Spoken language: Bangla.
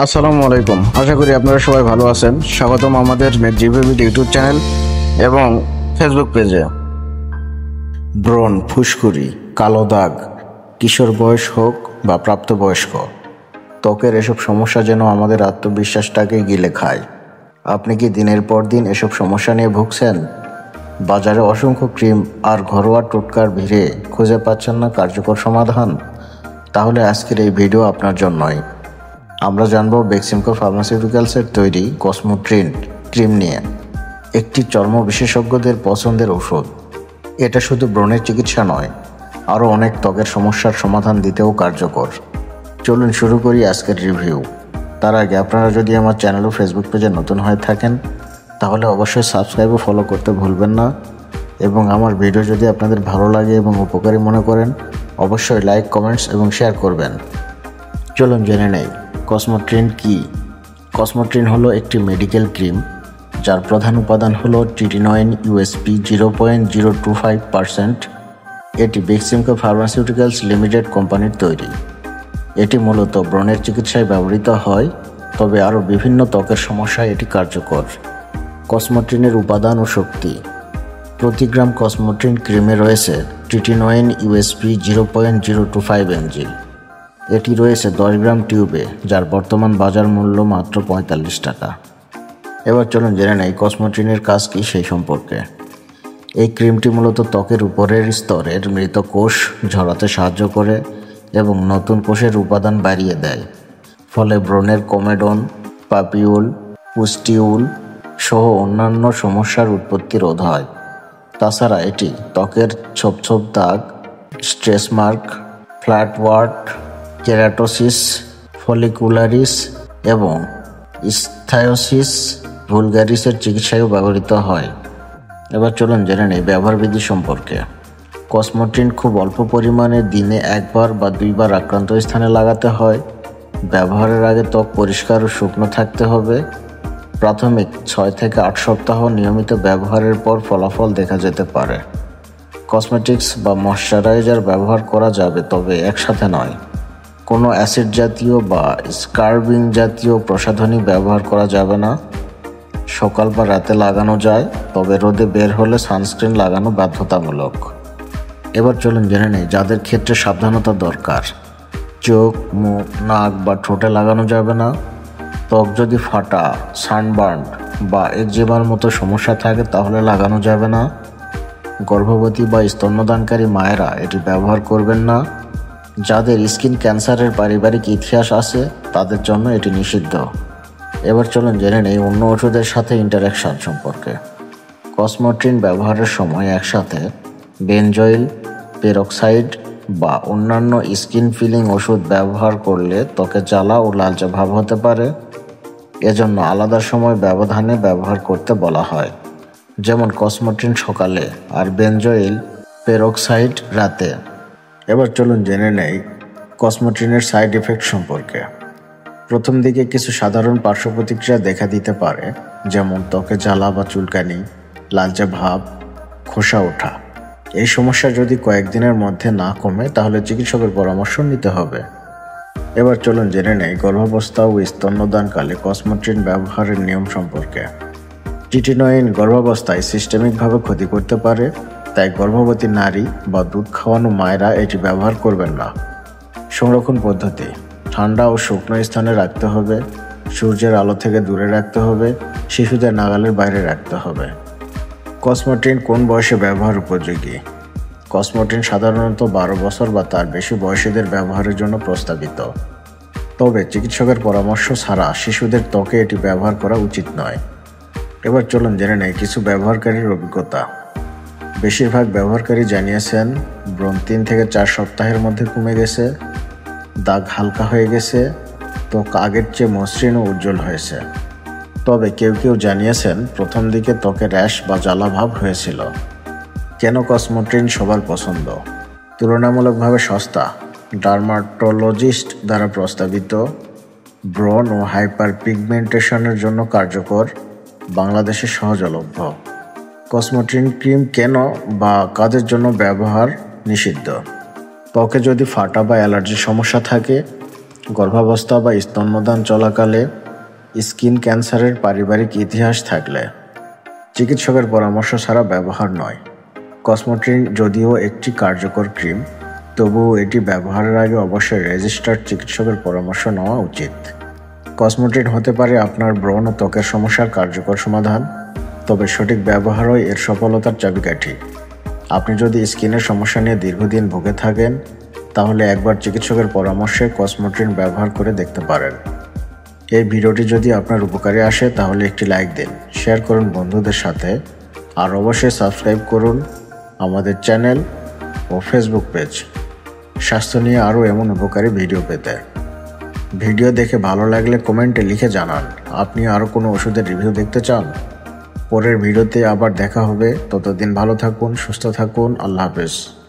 আসসালামু আলাইকুম। আশা করি আপনারা সবাই ভালো আছেন। স্বাগতম আমাদের জিবিবি ইউটিউব চ্যানেল এবং ফেসবুক পেজে। ব্রণ, ফুসকুড়ি, কালো দাগ, কিশোর বয়স হোক বা প্রাপ্তবয়স্ক, ত্বকের এসব সমস্যা যেন আমাদের আত্মবিশ্বাসটাকে গিলে খায়। আপনি কি দিনের পর দিন এসব সমস্যা নিয়ে ভুগছেন? বাজারে অসংখ্য ক্রিম আর ঘরোয়া টোটকার ভিড়ে খুঁজে পাচ্ছেন না কার্যকর সমাধান? তাহলে আজকের এই ভিডিও আপনার জন্যই। আমরা জানবো বেক্সিমকো ফার্মাসিউটিক্যালসের তৈরি কসমোট্রিন ক্রিম নিয়ে, একটি চর্ম বিশেষজ্ঞদের পছন্দের ওষুধ। এটা শুধু ব্রণের চিকিৎসা নয়, আরও অনেক ত্বকের সমস্যার সমাধান দিতেও কার্যকর। চলুন শুরু করি আজকের রিভিউ। তার আগে আপনারা যদি আমার চ্যানেল ও ফেসবুক পেজে নতুন হয়ে থাকেন তাহলে অবশ্যই সাবস্ক্রাইব ও ফলো করতে ভুলবেন না, এবং আমার ভিডিও যদি আপনাদের ভালো লাগে এবং উপকারী মনে করেন অবশ্যই লাইক, কমেন্টস এবং শেয়ার করবেন। চলুন জেনে নেই কসমোট্রিন কি। কসমোট্রিন হলো একটি মেডিকেল ক্রিম যার প্রধান উপাদান হলো ট্রিটিনোয়েন ইউএসপি 0.025%। এটি বেক্সিমকো ফার্মাসিউটিক্যালস লিমিটেড কোম্পানির তৈরি। এটি মূলত ব্রণের চিকিৎসায় ব্যবহৃত হয়, তবে আরও বিভিন্ন ত্বকের সমস্যায় এটি কার্যকর। কসমোট্রিনের উপাদান ও শক্তি। প্রতি গ্রাম কসমোট্রিন ক্রিমে রয়েছে ট্রিটিনোয়েন ইউএসপি 0.025 mg। এটি রয়েছে 10 গ্রাম টিউবে, যার বর্তমান বাজার মূল্য মাত্র 45 টাকা। এবার চলুন জেনে নেই কসমোট্রিনের কাজ কী সেই সম্পর্কে। এই ক্রিমটি মূলত ত্বকের উপরের স্তরের মৃত কোষ ঝরাতে সাহায্য করে এবং নতুন কোষের উপাদান বাড়িয়ে দেয়, ফলে ব্রণের কমেডন, পাপিউল, পুস্টিউল সহ অন্যান্য সমস্যার উৎপত্তি রোধ হয়। তাছাড়া এটি ত্বকের ছোপ ছোপ দাগ, stress mark, flat wart, keratosis follicularis এবং ইসথায়োসিস ভুলগারিসের চিকিৎসায়ও ব্যবহৃত হয়। এবার চলুন জেনে নেই ব্যবহারবিধি সম্পর্কে। কসমোট্রিন খুব অল্প পরিমাণে দিনে একবার বা দুইবার আক্রান্ত স্থানে লাগাতে হয়। ব্যবহারের আগে ত্বক পরিষ্কার ও শুকনো থাকতে হবে। প্রাথমিক 6 থেকে 8 সপ্তাহ নিয়মিত ব্যবহারের পর ফলাফল দেখা যেতে পারে। কসমেটিক্স বা ময়শ্চারাইজার ব্যবহার করা যাবে, তবে একসাথে নয়। কোনো অ্যাসিড জাতীয় বা স্কার্বিং জাতীয় প্রসাধনী ব্যবহার করা যাবে না। সকাল বা রাতে লাগানো যায়, তবে রোদে বের হলে সানস্ক্রিন লাগানো বাধ্যতামূলক। এবার চলুন জেনে নেই যাদের ক্ষেত্রে সাবধানতা দরকার। চোখ, মুখ, নাক বা ঠোঁটে লাগানো যাবে না। ত্বক যদি ফাটা, সানবার্ন বা একজিমার মতো সমস্যা থাকে তাহলে লাগানো যাবে না। গর্ভবতী বা স্তন্যদানকারী মায়েরা এটি ব্যবহার করবেন না। যাদের স্কিন ক্যান্সারের পারিবারিক ইতিহাস আছে তাদের জন্য এটি নিষিদ্ধ। এবার চলুন জেনে নেই অন্য ওষুধের সাথে ইন্টারাকশন সম্পর্কে। কসমোট্রিন ব্যবহারের সময় একসাথে বেনজয়েল পেরক্সাইড বা অন্যান্য স্কিন ফিলিং ওষুধ ব্যবহার করলে ত্বকে জ্বালা ও লালচে ভাব হতে পারে। এজন্য আলাদা সময় ব্যবধানে ব্যবহার করতে বলা হয়, যেমন কসমোট্রিন সকালে আর বেনজয়েল পেরক্সাইড রাতে। এবার চলুন জেনে নেই কসমোট্রিনের সাইড ইফেক্ট সম্পর্কে। প্রথম দিকে কিছু সাধারণ পার্শ্ব প্রতিক্রিয়া দেখা দিতে পারে, যেমন ত্বকে জ্বালা বা চুলকানি, লালচে ভাব, খোসা ওঠা। এই সমস্যা যদি কয়েকদিনের মধ্যে না কমে তাহলে চিকিৎসকের পরামর্শ নিতে হবে। এবার চলুন জেনে নেই গর্ভাবস্থা ও স্তন্যদানকালে কসমোট্রিন ব্যবহারের নিয়ম সম্পর্কে। ট্রিটিনোয়েন গর্ভাবস্থায় সিস্টেমিকভাবে ক্ষতি করতে পারে, তাই গর্ভবতী নারী বা দুধ খাওয়ানো মায়েরা এটি ব্যবহার করবেন না। সংরক্ষণ পদ্ধতি: ঠান্ডা ও শুকনো স্থানে রাখতে হবে, সূর্যের আলো থেকে দূরে রাখতে হবে, শিশুদের নাগালের বাইরে রাখতে হবে। কসমোট্রিন কোন বয়সে ব্যবহার উপযোগী? কসমোট্রিন সাধারণত 12 বছর বা তার বেশি বয়সীদের ব্যবহারের জন্য প্রস্তাবিত, তবে চিকিৎসকের পরামর্শ ছাড়া শিশুদের ত্বকে এটি ব্যবহার করা উচিত নয়। এবার চলুন জেনে নেই কিছু ব্যবহারকারীর অভিজ্ঞতা। বেশিরভাগ ব্যবহারকারী জানিয়েছেন ব্রণ 3 থেকে 4 সপ্তাহের মধ্যে কমে গেছে, দাগ হালকা হয়ে গেছে, ত্বক আগের চেয়ে মসৃণ ও উজ্জ্বল হয়েছে। তবে কেউ কেউ জানিয়েছেন প্রথম দিকে ত্বকে র্যাশ বা জ্বালা ভাব হয়েছিল। কেন কসমোট্রিন সবার পছন্দ? তুলনামূলকভাবে সস্তা, ডার্মাটোলজিস্ট দ্বারা প্রস্তাবিত, ব্রণ ও হাইপার পিগমেন্টেশনের জন্য কার্যকর, বাংলাদেশে সহজলভ্য। কসমোট্রিন ক্রিম কেন বা কাদের জন্য ব্যবহার নিষিদ্ধ? ত্বকে যদি ফাটা বা অ্যালার্জির সমস্যা থাকে, গর্ভাবস্থা বা স্তন্যদান চলাকালে স্কিন ক্যান্সারের পারিবারিক ইতিহাস থাকলে চিকিৎসকের পরামর্শ ছাড়া ব্যবহার নয়। কসমোট্রিন যদিও একটি কার্যকর ক্রিম, তবুও এটি ব্যবহারের আগে অবশ্যই রেজিস্টার্ড চিকিৎসকের পরামর্শ নেওয়া উচিত। কসমোট্রিন হতে পারে আপনার ব্রণ ও ত্বকের সমস্যার কার্যকর সমাধান, তবে সঠিক ব্যবহারই এর সফলতার চাবিকাঠি। আপনি যদি স্কিনের সমস্যা নিয়ে দীর্ঘদিন ভুগে থাকেন, তাহলে একবার চিকিৎসকের পরামর্শে কসমোট্রিন ব্যবহার করে দেখতে পারেন। এই ভিডিওটি যদি আপনার উপকারে আসে তাহলে একটি লাইক দিন, শেয়ার করুন বন্ধুদের সাথে, আর অবশ্যই সাবস্ক্রাইব করুন আমাদের চ্যানেল ও ফেসবুক পেজ স্বাস্থ্য নিয়ে আরও এমন উপকারী ভিডিও পেতে। ভিডিও দেখে ভালো লাগলে কমেন্টে লিখে জানান আপনি আরও কোনো ওষুধের রিভিউ দেখতে চান। পরের ভিডিওতে আবার দেখা হবে। ততদিন ভালো থাকুন, সুস্থ থাকুন। আল্লাহ হাফেজ।